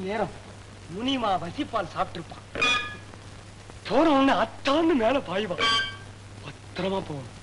நேரம் முனிமா வசிப்பால் சாப்பிட்டிருப்பான். போன உடனே அத்தான்னு மேல பாய்வான். பத்திரமா போகணும்.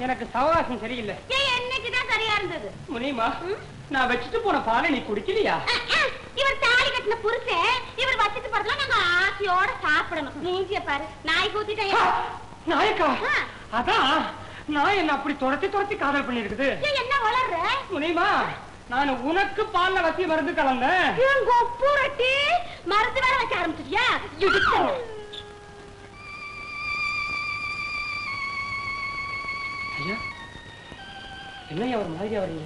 எனக்கு சவகாசம் சரியில்லை. என்னைக்குதான் சரியா இருந்தது? முனிமா, நான் வச்சுட்டு போன பாலை நீ குடிக்கலையா? இவர் தாலி கட்டின புருஷன், இவர் வச்சுட்டு போறதுல நாங்க ஆசையோட சாப்பிடணும். மூஞ்சிய பாரு, நாய் கூத்திட்டேன். நாயக்கா? அதான் நான் என்ன அப்படி துரத்தி காதல் பண்ணிருக்குது. என்ன வளர்ற முனிமா? நான் உனக்கு பால்ல வச்சு மருந்து கலந்தேன். மருந்து வேற வைக்க ஆரம்பிச்சிட்டியா? ஐயா, என்னையா ஒரு மாதிரியா வரீங்க?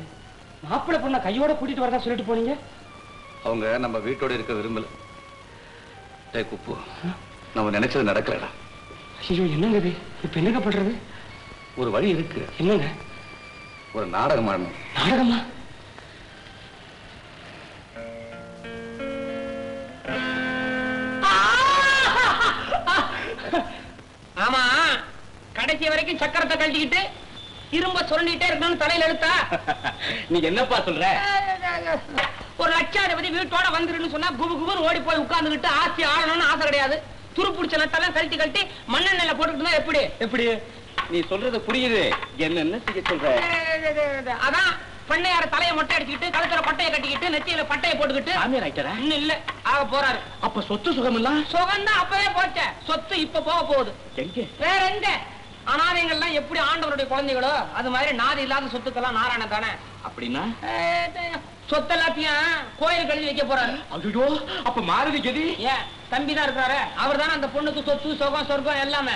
மாப்பிள்ளை பொண்ணை கையோட கூட்டிட்டு வரதா சொல்லிட்டு போனீங்க. அவங்க நம்ம வீட்டோட இருக்க விரும்பல. குப்பு, நம்ம நினைச்சது நடக்கலடா. ஐயோ, என்னங்க இது? இப்ப என்னங்க பண்றது? ஒரு வழி இருக்கு. என்னங்க? ஒரு நாடகம் ஆடணும். நாடகமா? ஆமா, கடைசி வரைக்கும் சக்கரத்தை கழட்டிக்கிட்டு இரும்ப சொல்லிட்டே இருக்கணும்னு தலையில எழுத்தா? நீ என்னப்பா சொல்ற? ஒரு லட்சாதிபதி வீட்டோட வந்துருன்னு சொன்னா குபு குபுன்னு ஓடி போய் உட்கார்ந்துகிட்டு ஆட்சி ஆளணும்னு ஆசை கிடையாது. துரு பிடிச்ச நட்டெல்லாம் கழட்டி மண்ணெண்ணெயில போட்டுக்கிட்டு எப்படி எப்படி நீ சொல்றது புரியுது. என்ன செய்ய சொல்ற? அதான் பண்ணையார தலையை மொட்டை அடிச்சுக்கிட்டு கழுத்துல பட்டையை கட்டிக்கிட்டு நெத்தியில பட்டையை போட்டுக்கிட்டு இன்னும் இல்ல ஆக போறாரு. அப்ப சொத்து சுகம் இல்ல? சுகம் தான் அப்பவே போச்ச. சொத்து இப்ப போக போகுது. எங்க? வேற எங்க? அனாதைகள்லாம் எப்படி ஆண்டவருடைய குழந்தைகளோ அது மாதிரி நாதி இல்லாத சொத்துக்கெல்லாம் நாராயணன் தானே. அப்படின்னா சொத்து எல்லாத்தையும் கோயில் கழுதி வைக்க போறாரு. ஐயோ, அப்ப மாறுதி கதி? ஏன் தம்பி தான் இருக்கிறாரு. அவர் தானே அந்த பொண்ணுக்கு சொத்து சுகம் சொர்க்கம் எல்லாமே.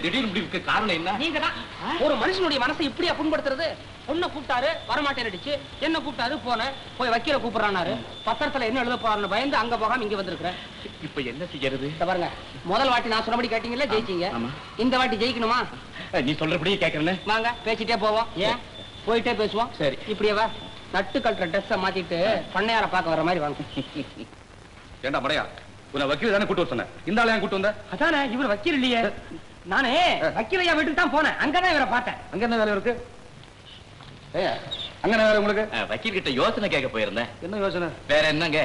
திடீர் முடிவுக்கு காரணம் என்ன? நீங்க தான். ஒரு மனுஷனுடைய மனசை இப்படியா புண்படுத்துறது? பொண்ணை கூப்பிட்டாரு, வரமாட்டேன் அடிச்சு. என்ன கூப்பிட்டாரு, போனேன். போய் வக்கீல கூப்பிடறானாரு. பத்திரத்துல என்ன எழுத போறான்னு பயந்து அங்க போகாம இங்க வந்திருக்கிறேன். இப்ப என்ன செய்யறது? பாருங்க, முதல் வாட்டி நான் சொன்னபடி கேட்டீங்கல்ல, ஜெயிச்சீங்க. இந்த வாட்டி ஜெயிக்கணுமா? நீ சொல்றபடியே கேட்கறேன். வாங்க பேசிட்டே போவோம். ஏன் போயிட்டே பேசுவோம். சரி, இப்படியே வா. நட்டு கட்டுற ட்ரெஸ்ஸை மாத்திட்டு பண்ணையார பாக்க வர மாதிரி வாங்க. ஏண்டா மடையா, உன்னை வக்கீல் தானே கூட்டு வர சொன்னேன். இந்த ஆளை கூட்டு வந்த? அதானே, இவர் வக்கீல் இல்லையே. நானே வக்கீலையா வீட்டுக்கு தான் போனேன். அங்கதான் இவரை பார்த்தேன். அங்க என்ன வேலை இருக்கு? அங்க என்ன வேலை உங்களுக்கு? வக்கீல் கிட்ட யோசனை கேட்க போயிருந்தேன். என்ன யோசனை? வேற என்னங்க,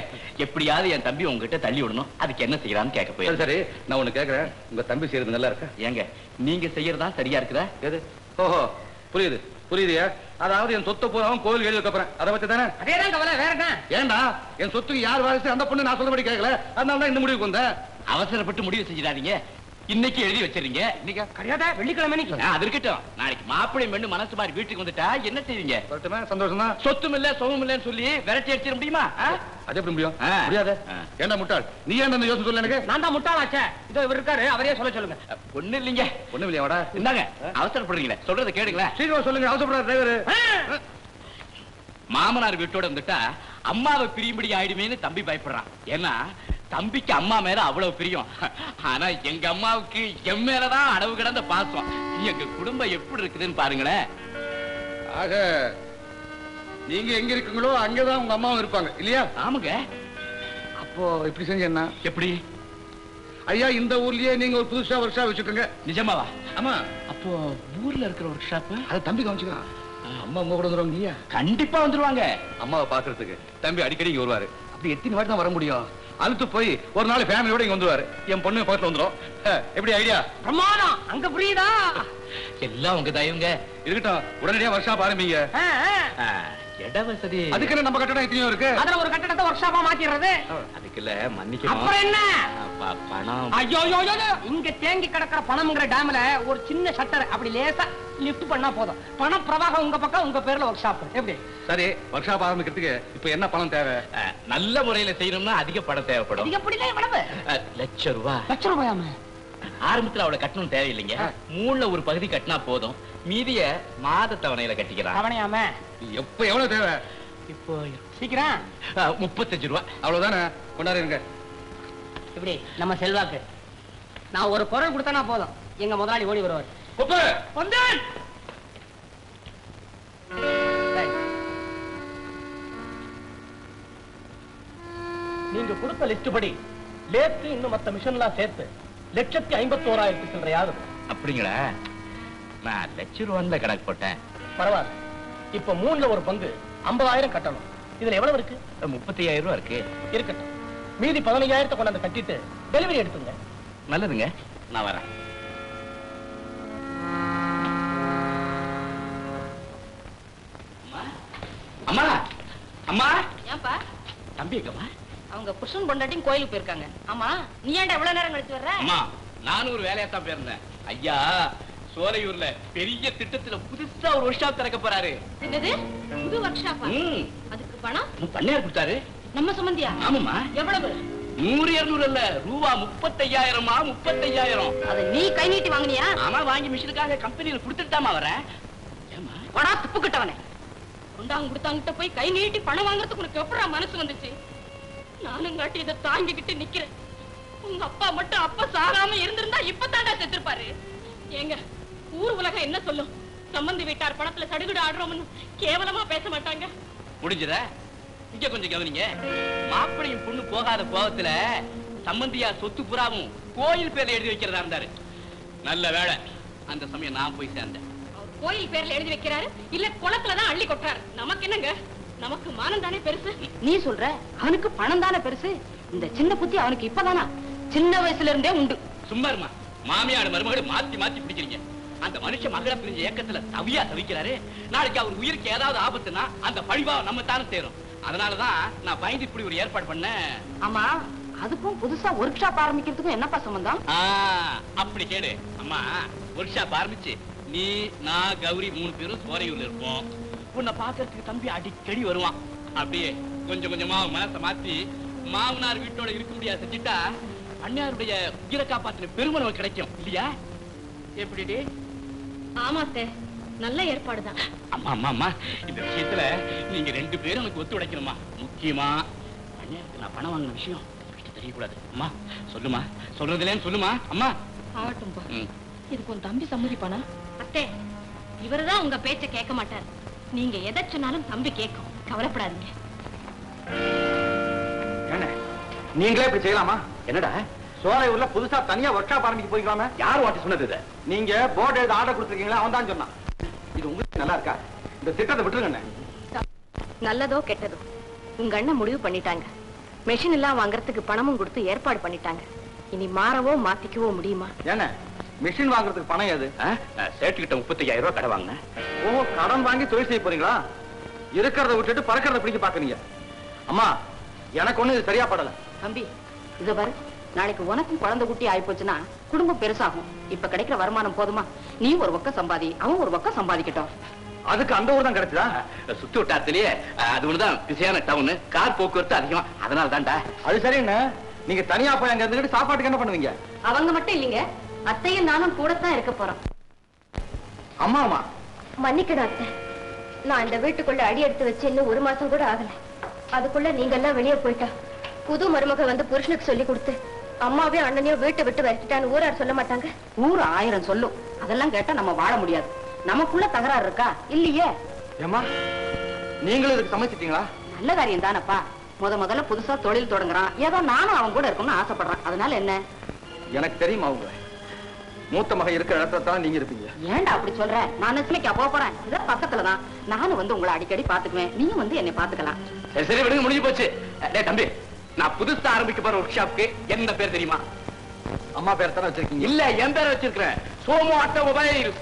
எப்படியாவது என் தம்பி உங்ககிட்ட தள்ளி விடணும். அதுக்கு என்ன செய்யறான்னு கேட்க போயிருந்தேன். சரி, நான் ஒண்ணு கேட்கறேன். உங்க தம்பி செய்யறது நல்லா இருக்கா? ஏங்க, நீங்க செய்யறதா சரியா இருக்குதா? எது? ஓஹோ, புரியுது புரியுதுயா. அதாவது என் சொத்தை பூராவும் கோவில் எழுதி வைக்க போறேன். அதை பத்தி தானே? அதேதான் கவலை, வேற என்ன? ஏண்டா, என் சொத்துக்கு யார் வாரிசு அந்த பொண்ணு நான் சொல்றபடி கேட்கல. அதனாலதான் இந்த முடிவுக்கு வந்தேன். அவசரப்பட்டு முடிவு செஞ்சிடாதீங்க. இன்னைக்கு எழுதி வச்சிருங்க. இன்னைக்கு கிடையாதா? வெள்ளிக்கிழமை அது இருக்கட்டும். நாளைக்கு மாப்பிள்ளை மெண்ணு மனசு மாதிரி வீட்டுக்கு வந்துட்டா என்ன செய்வீங்க? சந்தோஷம் தான். சொத்தும் இல்ல சுகமும் இல்லன்னு சொல்லி விரட்டி அடிச்சிட முடியுமா? அது எப்படி முடியும்? முடியாது. ஏண்டா முட்டாள், நீ ஏன் அந்த யோசனை சொல்ல? எனக்கு நான் தான் முட்டாளாச்சே. இதோ இவர் இருக்காரு, அவரே சொல்ல சொல்லுங்க. ஒண்ணு இல்லைங்க. ஒண்ணு இல்லையா? வாடா, இந்தாங்க. அவசரப்படுறீங்களே, சொல்றதை கேளுங்களேன். சீக்கிரம் சொல்லுங்க. அவசரப்படுற டிரைவர். மாமனார் வீட்டோட வந்துட்டா அம்மாவை பிரியும்படி ஆயிடுமேன்னு தம்பி பயப்படுறான். ஏன்னா தம்பிக்கு அம்மா மேல அவ்வளவு பிரியம். ஆனா எங்க அம்மாவுக்கு என் மேலதான் அளவு கிடந்த பாசம். எங்க குடும்பம் எப்படி இருக்குதுன்னு பாருங்களேன். ஆக நீங்க எங்க இருக்கீங்களோ அங்கதான் உங்க அம்மாவும் இருப்பாங்க இல்லையா? ஆமாங்க. அப்போ இப்படி செஞ்ச என்ன? எப்படி? ஐயா, இந்த ஊர்லயே நீங்க ஒரு புதுசா ஒர்க் ஷாப் வச்சுக்கோங்க. நிஜமாவா? ஆமா. அப்போ ஊர்ல இருக்கிற ஒர்க் ஷாப் அதை தம்பி கவனிச்சுக்கலாம். அம்மா உங்க கூட வந்துருவாங்க இல்லையா? கண்டிப்பா வந்துருவாங்க. அம்மாவை பாக்குறதுக்கு தம்பி அடிக்கடி இங்க வருவாரு. அப்படி எத்தனை வாட்டி தான் வர முடியும்? அழுத்து போய் ஒரு நாள் ஃபேமிலியோட இங்க வந்துருவாரு. என் பொண்ணு பக்கத்துல வந்துரும். எப்படி ஐடியா? பிரமாதம். அங்க புரியுதா? எல்லாம் உங்க தயவுங்க. இருக்கட்டும், உடனடியா ஒர்க் ஷாப் ஆரம்பிங்க. இட வசதி அதுக்கு நம்ம கட்டடம் எத்தனையோ இருக்கு. அதுல ஒரு கட்டடத்தை ஒர்க் ஷாப்பா மாத்திடுறது. அதுக்குள்ள மன்னிக்கணும். அப்புறம் என்ன? பணம். ஐயோ இங்க தேங்கி கிடக்கிற பணம்ங்கிற டேம்ல ஒரு சின்ன ஷட்டர் அப்படி லேசா லிஃப்ட் பண்ணா போதும். பண பிரவாகம் உங்க பக்கம், உங்க பேர்ல ஒர்க் ஷாப். எப்படி? சரி, ஒர்க் ஷாப் ஆரம்பிக்கிறதுக்கு இப்ப என்ன பணம் தேவை? நல்ல முறையில செய்யணும்னா அதிக பணம் தேவைப்படும். அதிக எப்படிதான் எவ்வளவு? லட்சம் ரூபாய். லட்சம் ரூபாயாம? ஆரம்பத்துல அவளை கட்டணும் தேவையில்லைங்க. மூணுல ஒரு பகுதி கட்டினா போதும். மீதிய மாத தவணையில கட்டிக்கலாம். தவணையாம? எப்ப எவ்வளவு தேவை? இப்போ சீக்கிரம் 35 ரூபாய். அவ்வளவுதானே? கொண்டாடுங்க. இப்படி நம்ம செல்வாக்கு. நான் ஒரு குரல் கொடுத்தனா போதும், எங்க முதலாளி ஓடி வருவார். நீங்க கொடுத்த லிஸ்ட் படி லேத்து இன்னும் மத்த மிஷன்லாம் சேர்த்து 1,51,000 சில்லறையாவது. அப்படிங்களா? நான் லட்சம் ரூபாய்ல கணக்கு போட்டேன். பரவாயில்ல. இப்ப 3ல ஒரு பங்கு 50,000 கட்டணும். இதுல எவ்வளவு இருக்கு? 35,000 ரூபாய் இருக்கு. இருக்கட்டும். மீதி 15,000 கொண்டாந்து கட்டிட்டு டெலிவரி எடுத்துங்க. நல்லதுங்க, நான் வரேன். அம்மா அம்மா. ஏன்பா? தம்பி எங்கம்மா? அவங்க புருஷன் பொண்டாட்டியும் கோயிலுக்கு போயிருக்காங்க. ஆமா, நீ ஏன்டா எவ்வளவு நேரம் கழிச்சு வர்ற? அம்மா, நானும் ஒரு வேலையா தான் போயிருந்தேன். ஐயா சோலையூர்ல பெரிய திட்டத்துல புதுசா ஒரு ஒர்க் ஷாப் திறக்க போறாரு. என்னது? புது ஒர்க் ஷாப்பா? அதுக்கு பணம் பண்ணையார் கொடுத்தாரு. நம்ம சம்பந்தியா? ஆமாம்மா. எவ்வளவு? 100-200 இல்ல, ரூபா 35,000மா. 35,000. அத நீ கை நீட்டி வாங்குனியா? ஆமா, வாங்கி மிஷினுக்காக கம்பெனியில கொடுத்துட்டாமா வரேன். ஏமா வடா துப்பு கிட்டவனே. கொண்டாங்க கொடுத்தாங்கிட்ட போய் கை நீட்டி பணம் வாங்குறதுக்கு உனக்கு எப்படா மனசு வந்துச்சு? நானும் காட்டி இதை தாங்கிக்கிட்டு நிக்கிறேன். உங்க அப்பா மட்டும் அப்ப சாகாம இருந்திருந்தா இப்பதாண்டா செத்துருப்பாரு. ஏங்க, ஊர் உலகம் என்ன சொல்லும்? சம்பந்தி வீட்டார் பணத்துல சடுகுடு ஆடுறோம்னு கேவலமா பேச மாட்டாங்க. முடிஞ்சத இங்க கொஞ்சம் கவனிங்க. மாப்பிளையும் பொண்ணு போகாத கோவத்துல சம்பந்தியா சொத்து புறாவும் கோயில் பேர்ல எழுதி வைக்கிறதா இருந்தாரு. நல்ல வேலை, அந்த சமயம் நான் போய் சேர்ந்தேன். கோயில் பேர்ல எழுதி வைக்கிறாரு, இல்ல குளத்துலதான் அள்ளி கொட்டாரு. நமக்கு என்னங்க? நமக்கு மானம் தானே பெருசு. நீ சொல்ற, அவனுக்கு பணம் தானே பெருசு. இந்த சின்ன புத்தி அவனுக்கு இப்பதானா? சின்ன வயசுல இருந்தே உண்டு. சும்மா இருமா. மாமியாடு மருமகள் மாத்தி மாத்தி பிடிக்கிறீங்க. அந்த மனுஷன் மகளை பிரிஞ்ச ஏக்கத்துல தவியா தவிக்கிறாரு. நாளைக்கு அவர் உயிருக்கு ஏதாவது ஆபத்துனா அந்த பழிவா நம்ம தானே சேரும். அதனாலதான் நான் பயந்து இப்படி ஒரு ஏற்பாடு பண்ணேன். ஆமா, அதுக்கும் புதுசா ஒர்க் ஷாப் ஆரம்பிக்கிறதுக்கும் என்னப்பா சம்பந்தம்? அப்படி கேடு. அம்மா, ஒர்க் ஷாப் ஆரம்பிச்சு நீ, நான், கௌரி 3 பேரும் சோரையூர்ல இருப்போம். உன்னை பாக்குறதுக்கு தம்பி அடிக்கடி வருவான். அப்படியே கொஞ்சம் கொஞ்சமா மனசை மாத்தி மாமனார் வீட்டோட இருக்க முடியாது செஞ்சுட்டா அண்ணாருடைய உயிரை காப்பாத்தின பெருமை நமக்கு கிடைக்கும் இல்லையா? எப்படி? ஆமா சார், நல்ல ஏற்பாடுதான். அம்மா அம்மா அம்மா, இந்த விஷயத்துல நீங்க 2 பேரும் எனக்கு ஒத்துழைக்கணுமா. முக்கியமா அண்ணாருக்கு நான் பணம் வாங்கின விஷயம் தெரியக்கூடாது. அம்மா சொல்லுமா, சொல்றதுலேன்னு சொல்லுமா. அம்மா ஆகட்டும்பா. இதுக்கு உன் தம்பி சம்மதிப்பானா? அத்தே, இவருதான் உங்க பேச்ச கேட்க மாட்டார். நீங்க எதை சொன்னாலும் தம்பி கேட்கும். கவலைப்படாதீங்க. நீங்களே இப்படி செய்யலாமா? என்னடா சோலையூர்ல புதுசா தனியா ஒர்க் ஷாப் ஆரம்பிக்க போய்க்கலாமே? யார் வாட்டி சொன்னது இதை? நீங்க போர்டு எழுத ஆர்டர் கொடுத்துருக்கீங்களா? அவன் தான் சொன்னான். இது உங்களுக்கு நல்லா இருக்கா? இந்த திட்டத்தை விட்டுருங்க. நல்லதோ கெட்டதோ உங்க அண்ணன் முடிவு பண்ணிட்டாங்க. மெஷின் எல்லாம் வாங்குறதுக்கு பணமும் கொடுத்து ஏற்பாடு பண்ணிட்டாங்க. இனி மாறவோ மாத்திக்கவோ முடியுமா? ஏன்னா மெஷின் வாங்குறதுக்கு பணம் ஏது? சேட்டுக்கிட்ட 35,000 ரூபாய் கடை வாங்கினேன். ஓ, கடன் வாங்கி தொழில் செய்ய போறீங்களா? இருக்கிறத விட்டுட்டு பறக்கிறத பிடிக்க பாக்குறீங்க. அம்மா, எனக்கு ஒண்ணு இது சரியா படல. தம்பி, இத பாரு, நாளைக்கு உனக்கும் குழந்தை குட்டி ஆயிப்போச்சுன்னா குடும்பம் பெருசாகும். இப்ப கிடைக்கிற வருமானம் போதுமா? நீ ஒரு பக்கம் சம்பாதி, அவன் ஒரு பக்கம் சம்பாதிக்கட்டும். அதுக்கு அந்த ஊர் தான் கிடைச்சதா? சுத்தி வட்டாரத்திலேயே அது ஒண்ணுதான் பிஸியான டவுன். கார் போக்குவரத்து அதிகம். அதனால தான்டா. அது சரின்னு நீங்க தனியா போய் அங்க இருந்துட்டு சாப்பாட்டுக்கு என்ன பண்ணுவீங்க? அவங்க மட்டும் இல்லைங்க, அத்தையும் நானும் கூடத்தான் இருக்க போறோம். அம்மா அம்மா மன்னிக்கணும் அத்தை, நான் இந்த வீட்டுக்குள்ள அடி எடுத்து வச்சு இன்னும் 1 மாசம் கூட ஆகல. அதுக்குள்ள நீங்க எல்லாம் வெளியே போயிட்டா புது மருமக வந்து புருஷனுக்கு சொல்லி கொடுத்து அம்மாவையும் அண்ணனையும் வீட்டை விட்டு விரட்டிட்டான்னு ஊரார் சொல்ல மாட்டாங்க? ஊர் 1000 சொல்லும். அதெல்லாம் கேட்டா நம்ம வாழ முடியாது. நமக்குள்ள தகராறு இருக்கா இல்லையே? ஏம்மா, நீங்களும் இதுக்கு சமைச்சிட்டீங்களா? நல்ல காரியம் தானப்பா. முதல்ல புதுசா தொழில் தொடங்குறான். ஏதோ நானும் அவன் கூட இருக்கணும்னு ஆசைப்படுறான். அதனால என்ன? எனக்கு தெரியும், அவங்க மூத்த மகன் இருக்கிற இடத்துல தான் நீங்க இருப்பீங்க. ஏன்டா அப்படி சொல்ற? நான் நெஸ்மிக்கா போறேன். இத பக்கத்துலதான். நானும் வந்து உங்களை அடிக்கடி பாத்துக்குவேன். நீயும் வந்து என்னை பாத்துக்கலாம். சரி விடுங்க, முடிஞ்சு போச்சு. டேய் தம்பி, நான் புதுசா ஆரம்பிக்க போற ஒர்க் ஷாப்க்கு என்ன பேர் தெரியுமா? அம்மா பேர் தானே வச்சிருக்கீங்க? இல்ல, என் பேரை வச்சிருக்கிறேன். சோமு ஆட்டோமொபைல்.